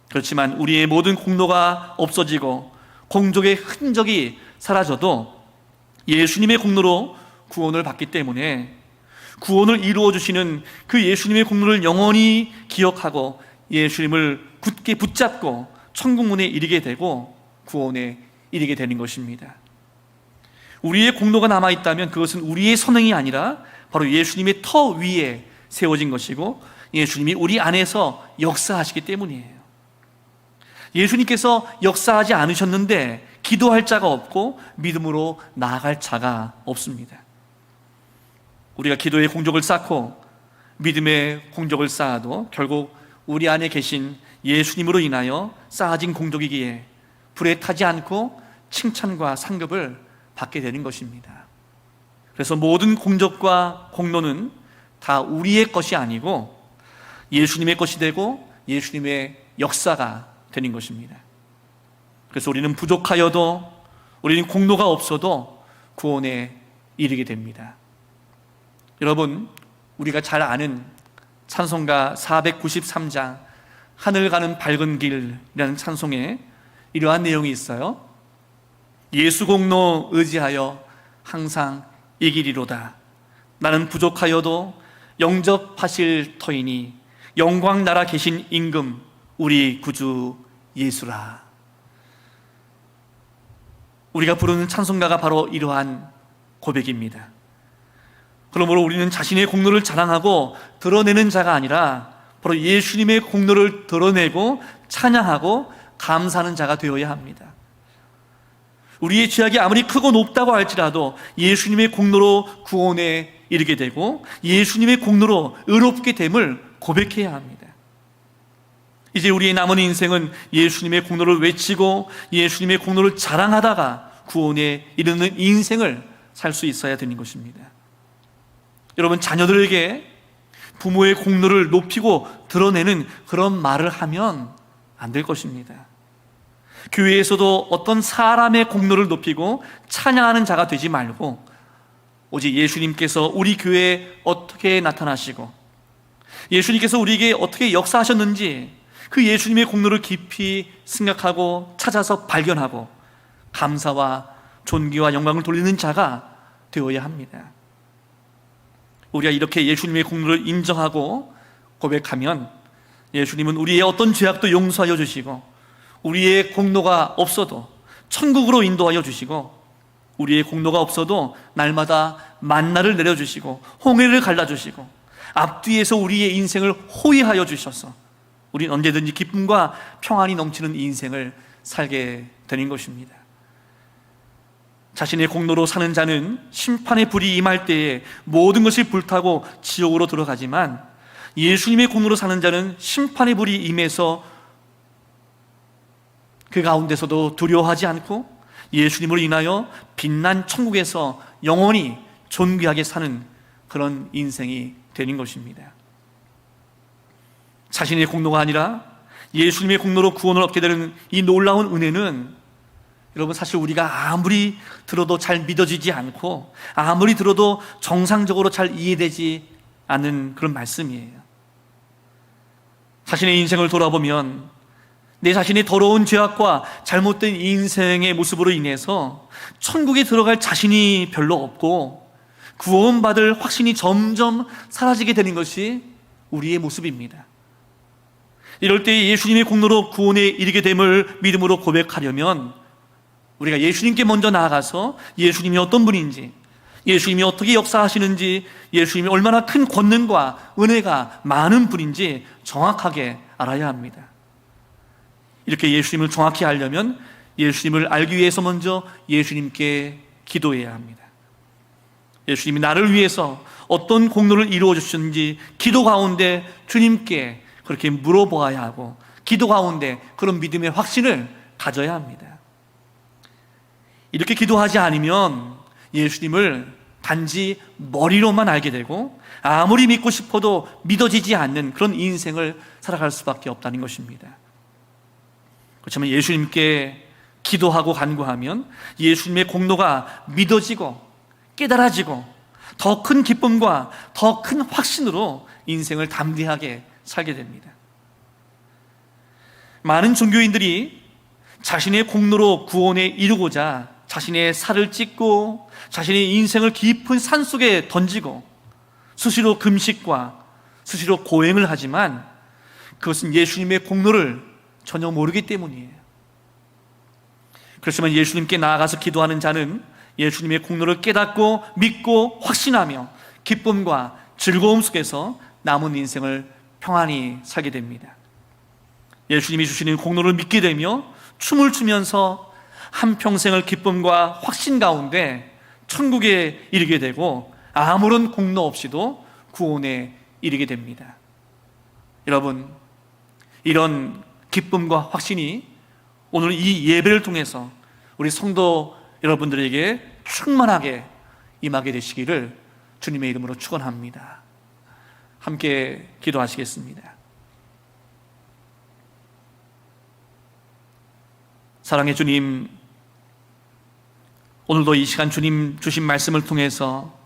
그렇지만 우리의 모든 공로가 없어지고 공적의 흔적이 사라져도 예수님의 공로로 구원을 받기 때문에 구원을 이루어 주시는 그 예수님의 공로를 영원히 기억하고 예수님을 굳게 붙잡고 천국문에 이르게 되고 구원에 이르게 되는 것입니다. 우리의 공로가 남아있다면 그것은 우리의 선행이 아니라 바로 예수님의 터 위에 세워진 것이고 예수님이 우리 안에서 역사하시기 때문이에요. 예수님께서 역사하지 않으셨는데 기도할 자가 없고 믿음으로 나아갈 자가 없습니다. 우리가 기도의 공적을 쌓고 믿음의 공적을 쌓아도 결국 우리 안에 계신 예수님으로 인하여 쌓아진 공적이기에 불에 타지 않고 칭찬과 상급을 받게 되는 것입니다. 그래서 모든 공적과 공로는 다 우리의 것이 아니고 예수님의 것이 되고 예수님의 역사가 되는 것입니다. 그래서 우리는 부족하여도 우리는 공로가 없어도 구원에 이르게 됩니다. 여러분, 우리가 잘 아는 찬송가 493장 하늘 가는 밝은 길이라는 찬송에 이러한 내용이 있어요. 예수 공로 의지하여 항상 이기리로다. 나는 부족하여도 영접하실 터이니 영광 나라 계신 임금 우리 구주 예수라. 우리가 부르는 찬송가가 바로 이러한 고백입니다. 그러므로 우리는 자신의 공로를 자랑하고 드러내는 자가 아니라 바로 예수님의 공로를 드러내고 찬양하고 감사하는 자가 되어야 합니다. 우리의 죄악이 아무리 크고 높다고 할지라도 예수님의 공로로 구원에 이르게 되고 예수님의 공로로 의롭게 됨을 고백해야 합니다. 이제 우리의 남은 인생은 예수님의 공로를 외치고 예수님의 공로를 자랑하다가 구원에 이르는 인생을 살 수 있어야 되는 것입니다. 여러분, 자녀들에게 부모의 공로를 높이고 드러내는 그런 말을 하면 안 될 것입니다. 교회에서도 어떤 사람의 공로를 높이고 찬양하는 자가 되지 말고 오직 예수님께서 우리 교회에 어떻게 나타나시고 예수님께서 우리에게 어떻게 역사하셨는지 그 예수님의 공로를 깊이 생각하고 찾아서 발견하고 감사와 존귀와 영광을 돌리는 자가 되어야 합니다. 우리가 이렇게 예수님의 공로를 인정하고 고백하면 예수님은 우리의 어떤 죄악도 용서하여 주시고 우리의 공로가 없어도 천국으로 인도하여 주시고 우리의 공로가 없어도 날마다 만나를 내려주시고 홍해를 갈라주시고 앞뒤에서 우리의 인생을 호위하여 주셔서 우리는 언제든지 기쁨과 평안이 넘치는 인생을 살게 되는 것입니다. 자신의 공로로 사는 자는 심판의 불이 임할 때에 모든 것이 불타고 지옥으로 들어가지만 예수님의 공로로 사는 자는 심판의 불이 임해서 그 가운데서도 두려워하지 않고 예수님으로 인하여 빛난 천국에서 영원히 존귀하게 사는 그런 인생이 되는 것입니다. 자신의 공로가 아니라 예수님의 공로로 구원을 얻게 되는 이 놀라운 은혜는 여러분, 사실 우리가 아무리 들어도 잘 믿어지지 않고 아무리 들어도 정상적으로 잘 이해되지 않는 그런 말씀이에요. 자신의 인생을 돌아보면 내 자신의 더러운 죄악과 잘못된 인생의 모습으로 인해서 천국에 들어갈 자신이 별로 없고 구원받을 확신이 점점 사라지게 되는 것이 우리의 모습입니다. 이럴 때 예수님의 공로로 구원에 이르게 됨을 믿음으로 고백하려면 우리가 예수님께 먼저 나아가서 예수님이 어떤 분인지, 예수님이 어떻게 역사하시는지, 예수님이 얼마나 큰 권능과 은혜가 많은 분인지 정확하게 알아야 합니다. 이렇게 예수님을 정확히 알려면 예수님을 알기 위해서 먼저 예수님께 기도해야 합니다. 예수님이 나를 위해서 어떤 공로를 이루어 주셨는지 기도 가운데 주님께 그렇게 물어보아야 하고 기도 가운데 그런 믿음의 확신을 가져야 합니다. 이렇게 기도하지 않으면 예수님을 단지 머리로만 알게 되고 아무리 믿고 싶어도 믿어지지 않는 그런 인생을 살아갈 수밖에 없다는 것입니다. 그렇지만 예수님께 기도하고 간구하면 예수님의 공로가 믿어지고 깨달아지고 더 큰 기쁨과 더 큰 확신으로 인생을 담대하게 살게 됩니다. 많은 종교인들이 자신의 공로로 구원에 이르고자 자신의 살을 찢고 자신의 인생을 깊은 산속에 던지고 수시로 금식과 수시로 고행을 하지만 그것은 예수님의 공로를 전혀 모르기 때문이에요. 그렇지만 예수님께 나아가서 기도하는 자는 예수님의 공로를 깨닫고 믿고 확신하며 기쁨과 즐거움 속에서 남은 인생을 평안히 살게 됩니다. 예수님이 주시는 공로를 믿게 되며 춤을 추면서 한평생을 기쁨과 확신 가운데 천국에 이르게 되고 아무런 공로 없이도 구원에 이르게 됩니다. 여러분, 이런 기쁨과 확신이 오늘 이 예배를 통해서 우리 성도 여러분들에게 충만하게 임하게 되시기를 주님의 이름으로 축원합니다. 함께 기도하시겠습니다. 사랑의 주님, 오늘도 이 시간 주님 주신 말씀을 통해서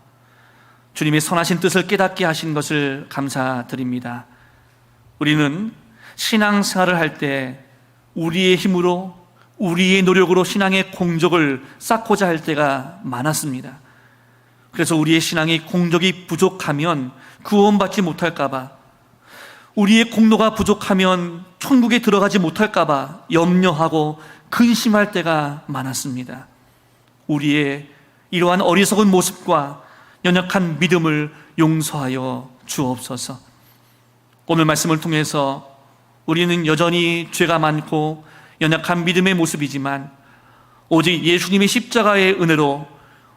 주님의 선하신 뜻을 깨닫게 하신 것을 감사드립니다. 우리는 신앙생활을 할 때 우리의 힘으로 우리의 노력으로 신앙의 공적을 쌓고자 할 때가 많았습니다. 그래서 우리의 신앙의 공적이 부족하면 구원받지 못할까 봐, 우리의 공로가 부족하면 천국에 들어가지 못할까 봐 염려하고 근심할 때가 많았습니다. 우리의 이러한 어리석은 모습과 연약한 믿음을 용서하여 주옵소서. 오늘 말씀을 통해서 우리는 여전히 죄가 많고 연약한 믿음의 모습이지만 오직 예수님의 십자가의 은혜로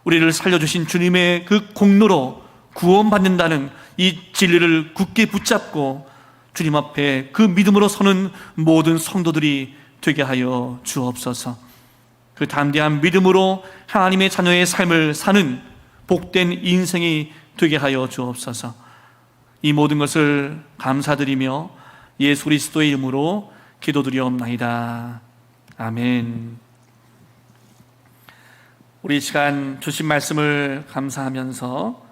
우리를 살려주신 주님의 그 공로로 구원받는다는 이 진리를 굳게 붙잡고 주님 앞에 그 믿음으로 서는 모든 성도들이 되게 하여 주옵소서. 그 담대한 믿음으로 하나님의 자녀의 삶을 사는 복된 인생이 되게 하여 주옵소서. 이 모든 것을 감사드리며 예수 그리스도의 이름으로 기도드리옵나이다. 아멘. 우리 이 시간 주신 말씀을 감사하면서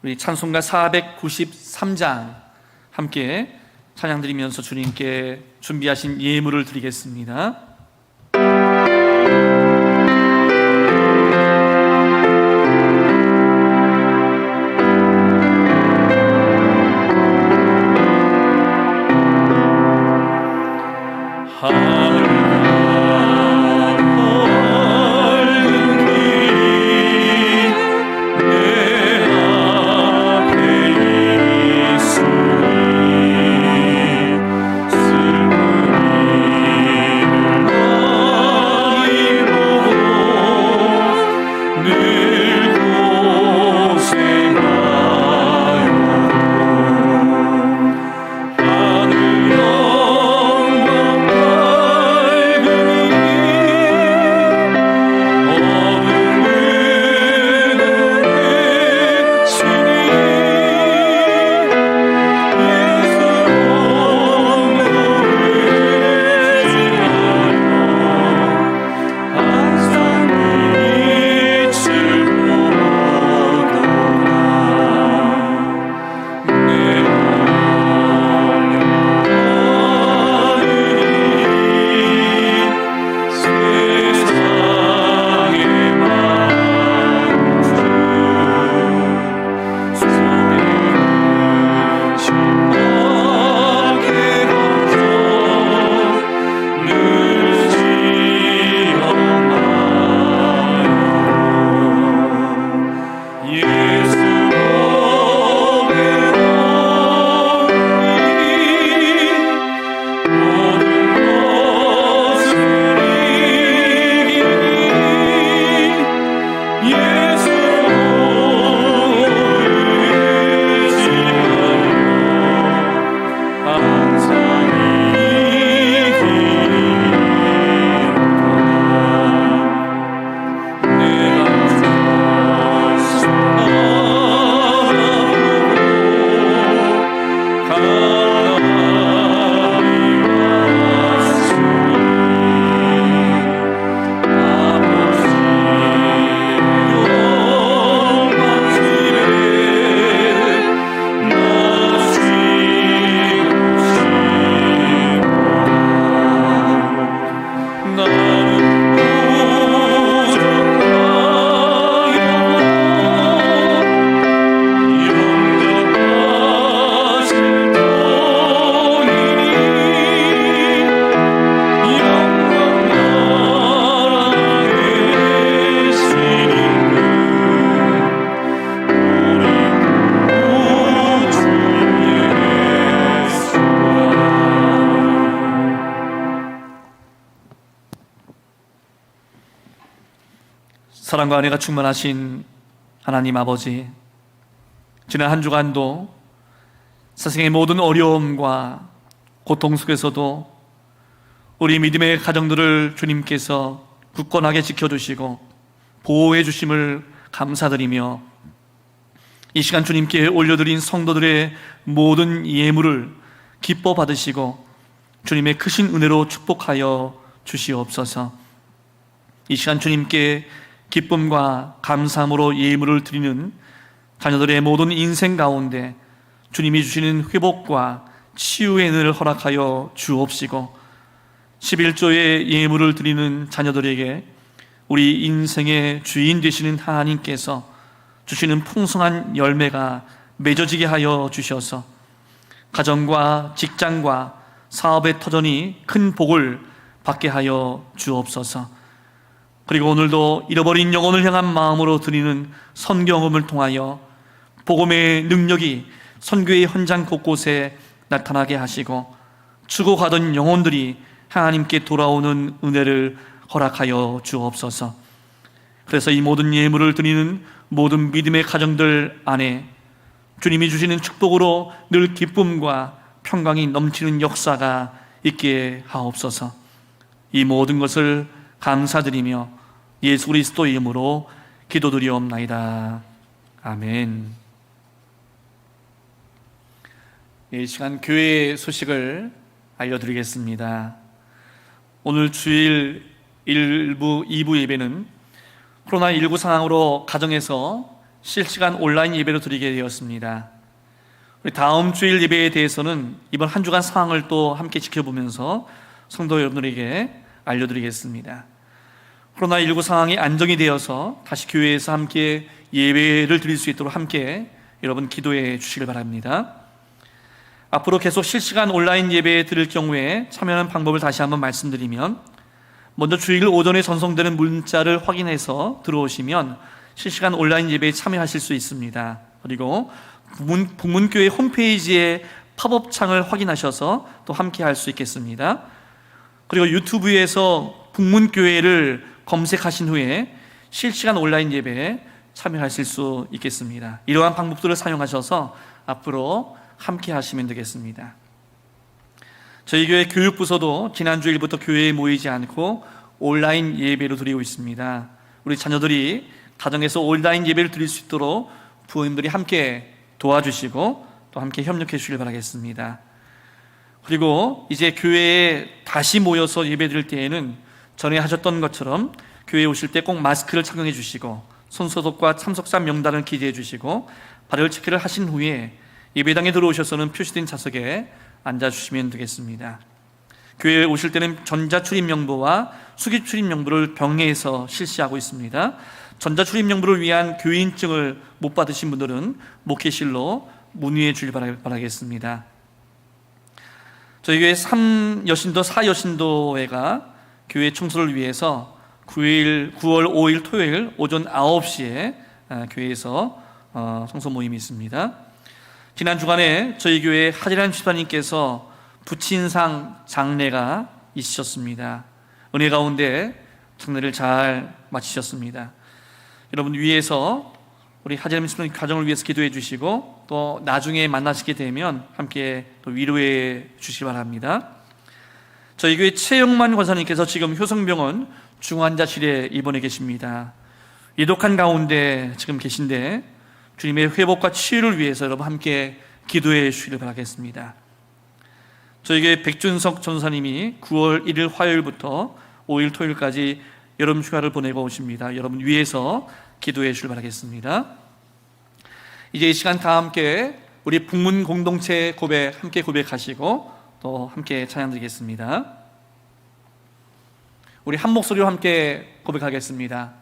우리 찬송가 493장 함께 찬양드리면서 주님께 준비하신 예물을 드리겠습니다. 사랑과 은혜가 충만하신 하나님 아버지, 지난 한 주간도 세상의 모든 어려움과 고통 속에서도 우리 믿음의 가정들을 주님께서 굳건하게 지켜주시고 보호해 주심을 감사드리며, 이 시간 주님께 올려드린 성도들의 모든 예물을 기뻐 받으시고 주님의 크신 은혜로 축복하여 주시옵소서. 이 시간 주님께 기쁨과 감사함으로 예물을 드리는 자녀들의 모든 인생 가운데 주님이 주시는 회복과 치유의 은혜를 허락하여 주옵시고, 11조의 예물을 드리는 자녀들에게 우리 인생의 주인 되시는 하나님께서 주시는 풍성한 열매가 맺어지게 하여 주셔서 가정과 직장과 사업의 터전이 큰 복을 받게 하여 주옵소서. 그리고 오늘도 잃어버린 영혼을 향한 마음으로 드리는 선경험을 통하여 복음의 능력이 선교의 현장 곳곳에 나타나게 하시고 죽어가던 영혼들이 하나님께 돌아오는 은혜를 허락하여 주옵소서. 그래서 이 모든 예물을 드리는 모든 믿음의 가정들 안에 주님이 주시는 축복으로 늘 기쁨과 평강이 넘치는 역사가 있게 하옵소서. 이 모든 것을 감사드리며 예수 그리스도의 이름으로 기도드리옵나이다. 아멘. 이 시간 교회 소식을 알려드리겠습니다. 오늘 주일 1부, 2부 예배는 코로나19 상황으로 가정에서 실시간 온라인 예배로 드리게 되었습니다. 우리 다음 주일 예배에 대해서는 이번 한 주간 상황을 또 함께 지켜보면서 성도 여러분들에게 알려드리겠습니다. 코로나19 상황이 안정이 되어서 다시 교회에서 함께 예배를 드릴 수 있도록 함께 여러분 기도해 주시길 바랍니다. 앞으로 계속 실시간 온라인 예배 드릴 경우에 참여하는 방법을 다시 한번 말씀드리면, 먼저 주일 오전에 전송되는 문자를 확인해서 들어오시면 실시간 온라인 예배에 참여하실 수 있습니다. 그리고 북문교회 홈페이지에 팝업 창을 확인하셔서 또 함께 할 수 있겠습니다. 그리고 유튜브에서 북문교회를 검색하신 후에 실시간 온라인 예배에 참여하실 수 있겠습니다. 이러한 방법들을 사용하셔서 앞으로 함께 하시면 되겠습니다. 저희 교회 교육부서도 지난 주일부터 교회에 모이지 않고 온라인 예배로 드리고 있습니다. 우리 자녀들이 가정에서 온라인 예배를 드릴 수 있도록 부모님들이 함께 도와주시고 또 함께 협력해 주시길 바라겠습니다. 그리고 이제 교회에 다시 모여서 예배 드릴 때에는 전에 하셨던 것처럼 교회에 오실 때 꼭 마스크를 착용해 주시고 손소독과 참석자 명단을 기재해 주시고 발열 체크를 하신 후에 예배당에 들어오셔서는 표시된 좌석에 앉아주시면 되겠습니다. 교회에 오실 때는 전자출입명부와 수기출입명부를 병행해서 실시하고 있습니다. 전자출입명부를 위한 교인증을 못 받으신 분들은 목회실로 문의해 주길 바라겠습니다. 저희 교회 3여신도 4여신도회가 교회 청소를 위해서 9월 5일 토요일 오전 9시에 교회에서 청소 모임이 있습니다. 지난 주간에 저희 교회 하지란 집사님께서 부친상 장례가 있으셨습니다. 은혜 가운데 장례를 잘 마치셨습니다. 여러분 위에서 우리 하지란 집사님 가정을 위해서 기도해 주시고 또 나중에 만나시게 되면 함께 또 위로해 주시기 바랍니다. 저희 교회 최영만 권사님께서 지금 효성병원 중환자실에 입원해 계십니다. 위독한 가운데 지금 계신데 주님의 회복과 치유를 위해서 여러분 함께 기도해 주시길 바라겠습니다. 저에게 백준석 전사님이 9월 1일 화요일부터 5일 토요일까지 여름 휴가를 보내고 오십니다. 여러분 위해서 기도해 주시길 바라겠습니다. 이제 이 시간 다 함께 우리 북문 공동체 고백 함께 고백하시고 또 함께 찬양 드리겠습니다. 우리 한 목소리로 함께 고백하겠습니다.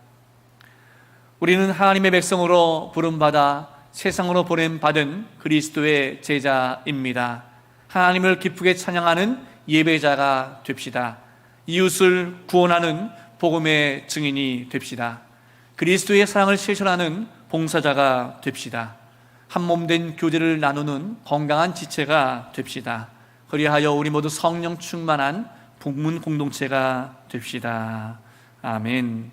우리는 하나님의 백성으로 부름받아 세상으로 보냄받은 그리스도의 제자입니다. 하나님을 기쁘게 찬양하는 예배자가 됩시다. 이웃을 구원하는 복음의 증인이 됩시다. 그리스도의 사랑을 실천하는 봉사자가 됩시다. 한 몸 된 교제를 나누는 건강한 지체가 됩시다. 그리하여 우리 모두 성령 충만한 북문 공동체가 됩시다. 아멘.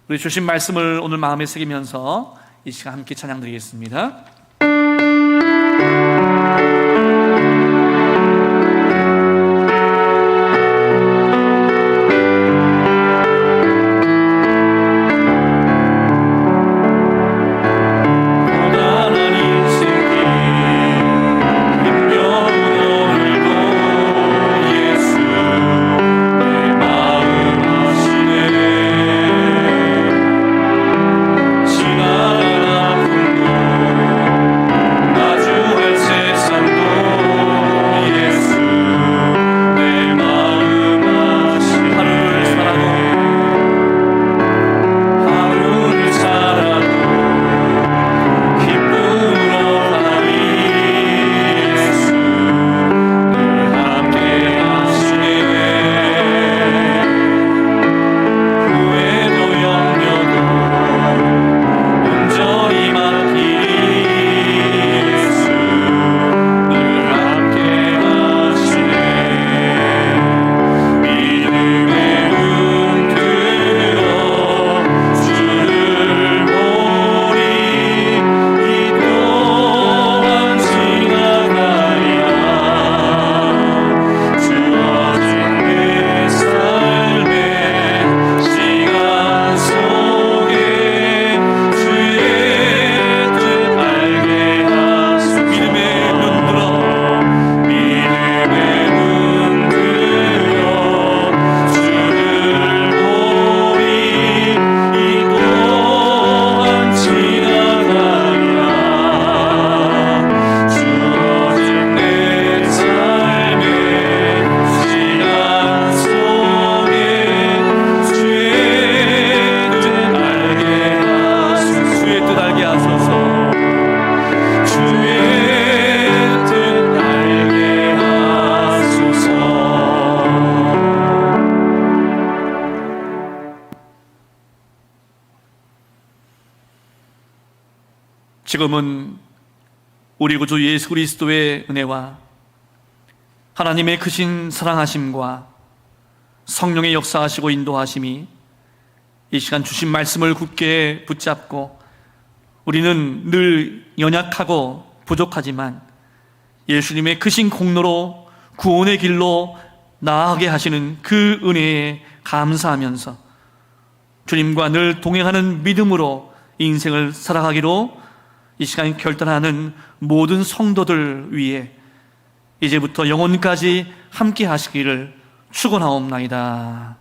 우리 주신 말씀을 오늘 마음에 새기면서 이 시간 함께 찬양 드리겠습니다. 지나가다 불고 지금은 우리 구주 예수 그리스도의 은혜와 하나님의 크신 사랑하심과 성령의 역사하시고 인도하심이 이 시간 주신 말씀을 굳게 붙잡고 우리는 늘 연약하고 부족하지만 예수님의 크신 공로로 구원의 길로 나아가게 하시는 그 은혜에 감사하면서 주님과 늘 동행하는 믿음으로 인생을 살아가기로 이 시간 결단하는 모든 성도들 위해 이제부터 영혼까지 함께 하시기를 축원하옵나이다.